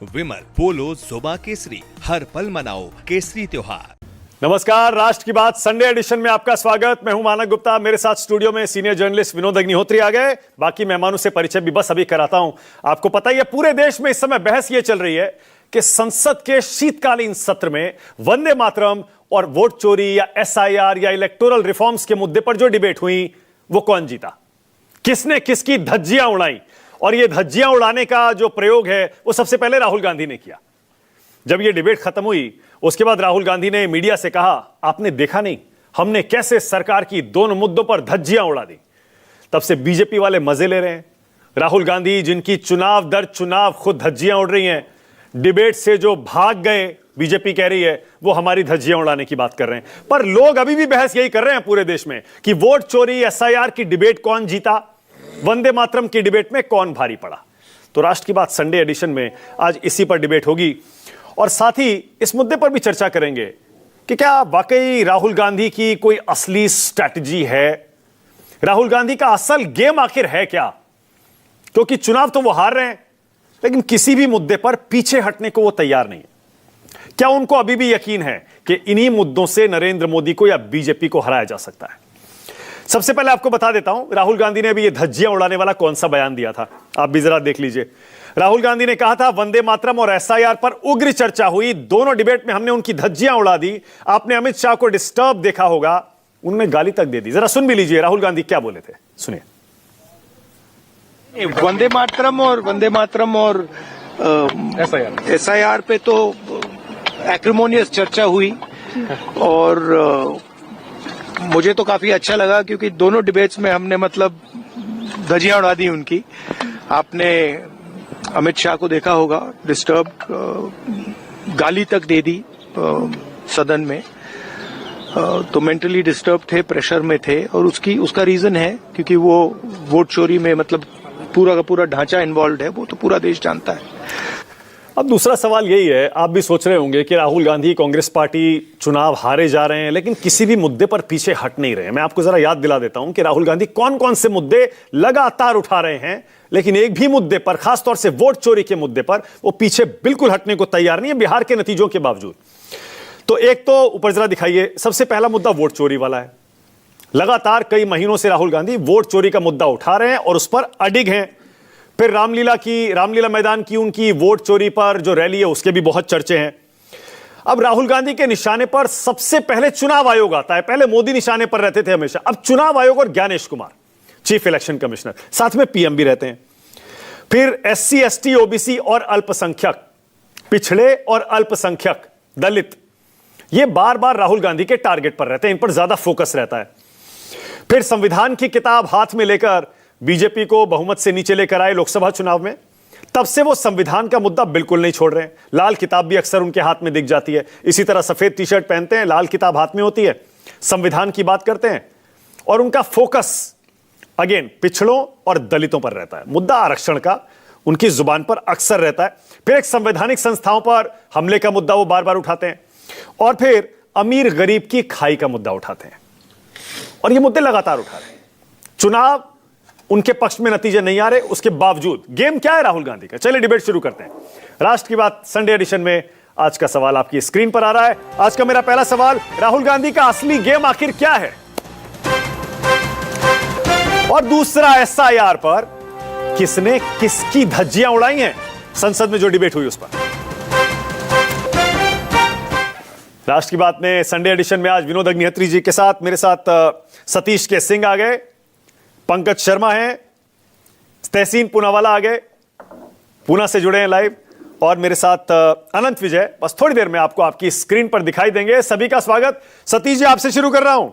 विमल पोलो जोबा केसरी, हर पल मनाओ केसरी त्योहार। नमस्कार, राष्ट्र की बात संडे एडिशन में आपका स्वागत। मैं हूं मानक गुप्ता। मेरे साथ स्टूडियो में सीनियर जर्नलिस्ट विनोद अग्निहोत्री आ गए। बाकी मेहमानों से परिचय भी बस अभी कराता हूं। आपको पता ही है, पूरे देश में इस समय बहस यह चल रही है कि संसद के शीतकालीन सत्र में वंदे मातरम और वोट चोरी या एसआईआर या इलेक्टोरल रिफॉर्म्स के मुद्दे पर जो डिबेट हुई वो कौन जीता, किसने किसकी धज्जियां उड़ाई। और ये धज्जियां उड़ाने का जो प्रयोग है वो सबसे पहले राहुल गांधी ने किया। जब ये डिबेट खत्म हुई उसके बाद राहुल गांधी ने मीडिया से कहा, आपने देखा नहीं हमने कैसे सरकार की दोनों मुद्दों पर धज्जियां उड़ा दी। तब से बीजेपी वाले मजे ले रहे हैं। राहुल गांधी जिनकी चुनाव दर चुनाव खुद धज्जियां उड़ रही हैं, डिबेट से जो भाग गए, बीजेपी कह रही है वो हमारी धज्जियां उड़ाने की बात कर रहे हैं। पर लोग अभी भी बहस यही कर रहे हैं पूरे देश में कि वोट चोरी एसआईआर की डिबेट कौन जीता, वंदे मातरम की डिबेट में कौन भारी पड़ा। तो राष्ट्र की बात संडे एडिशन में आज इसी पर डिबेट होगी और साथ ही इस मुद्दे पर भी चर्चा करेंगे कि क्या वाकई राहुल गांधी की कोई असली स्ट्रैटेजी है, राहुल गांधी का असल गेम आखिर है क्या। क्योंकि चुनाव तो वो हार रहे हैं लेकिन किसी भी मुद्दे पर पीछे हटने को वो तैयार नहीं है। क्या उनको अभी भी यकीन है कि इन्हीं मुद्दों से नरेंद्र मोदी को या बीजेपी को हराया जा सकता है। सबसे पहले आपको बता देता हूं, राहुल गांधी ने अभी ये धज्जियां उड़ाने वाला कौन सा बयान दिया था, आप भी जरा देख लीजिए। राहुल गांधी ने कहा था, वंदे मातरम और एसआईआर पर उग्र चर्चा हुई, दोनों डिबेट में हमने उनकी धज्जियां उड़ा दी। आपने अमित शाह को डिस्टर्ब देखा होगा, उन्होंने गाली तक दे दी। जरा सुन भी लीजिए राहुल गांधी क्या बोले थे, सुनिए। वंदे मातरम और एसआईआर पे तो एक्रिमोनियस चर्चा हुई और मुझे तो काफी अच्छा लगा क्योंकि दोनों डिबेट्स में हमने मतलब धज्जियां उड़ा दी उनकी। आपने अमित शाह को देखा होगा, डिस्टर्ब गाली तक दे दी सदन में। तो मेंटली डिस्टर्ब थे, प्रेशर में थे और उसका रीजन है क्योंकि वो वोट चोरी में मतलब पूरा का पूरा ढांचा इन्वॉल्व है, वो तो पूरा देश जानता है। अब दूसरा सवाल यही है, आप भी सोच रहे होंगे कि राहुल गांधी कांग्रेस पार्टी चुनाव हारे जा रहे हैं लेकिन किसी भी मुद्दे पर पीछे हट नहीं रहे। मैं आपको जरा याद दिला देता हूं कि राहुल गांधी कौन कौन से मुद्दे लगातार उठा रहे हैं, लेकिन एक भी मुद्दे पर, खासतौर से वोट चोरी के मुद्दे पर, वो पीछे बिल्कुल हटने को तैयार नहीं है, बिहार के नतीजों के बावजूद। तो एक तो ऊपर जरा दिखाइए, सबसे पहला मुद्दा वोट चोरी वाला है। लगातार कई महीनों से राहुल गांधी वोट चोरी का मुद्दा उठा रहे हैं और उस पर अडिग हैं। फिर रामलीला मैदान की उनकी वोट चोरी पर जो रैली है उसके भी बहुत चर्चे हैं। अब राहुल गांधी के निशाने पर सबसे पहले चुनाव आयोग आता है। पहले मोदी निशाने पर रहते थे हमेशा, अब चुनाव आयोग और Gyanesh Kumar chief election commissioner, साथ में पीएम भी रहते हैं। फिर एससी एसटी ओबीसी और अल्पसंख्यक, पिछड़े और अल्पसंख्यक, दलित, ये बार बार राहुल गांधी के टारगेट पर रहते हैं, इन पर ज्यादा फोकस रहता है। फिर संविधान की किताब हाथ में लेकर बीजेपी को बहुमत से नीचे लेकर आए लोकसभा चुनाव में, तब से वो संविधान का मुद्दा बिल्कुल नहीं छोड़ रहे हैं। लाल किताब भी अक्सर उनके हाथ में दिख जाती है, इसी तरह सफेद टी शर्ट पहनते हैं, लाल किताब हाथ में होती है, संविधान की बात करते हैं और उनका फोकस अगेन पिछड़ों और दलितों पर रहता है। मुद्दा आरक्षण का उनकी जुबान पर अक्सर रहता है। फिर एक संवैधानिक संस्थाओं पर हमले का मुद्दा वो बार बार उठाते हैं और फिर अमीर गरीब की खाई का मुद्दा उठाते हैं और ये मुद्दे लगातार उठा रहे हैं। चुनाव उनके पक्ष में नतीजे नहीं आ रहे, उसके बावजूद गेम क्या है राहुल गांधी का। चलिए डिबेट शुरू करते हैं। राष्ट्र की बात संडे एडिशन में आज का सवाल आपकी स्क्रीन पर आ रहा है। आज का मेरा पहला सवाल, राहुल गांधी का असली गेम आखिर क्या है। और दूसरा, एसआईआर पर किसने किसकी धज्जियां उड़ाई हैं, संसद में जो डिबेट हुई उस पर। राष्ट्र की बात में संडे एडिशन में आज विनोद अग्निहोत्री जी के साथ, मेरे साथ सतीश के सिंह आ गए, पंकज शर्मा हैं, तहसीन पूनावाला आ गए, पूना से जुड़े हैं लाइव, और मेरे साथ अनंत विजय बस थोड़ी देर में आपको आपकी स्क्रीन पर दिखाई देंगे। सभी का स्वागत। सतीश जी, आपसे शुरू कर रहा हूं।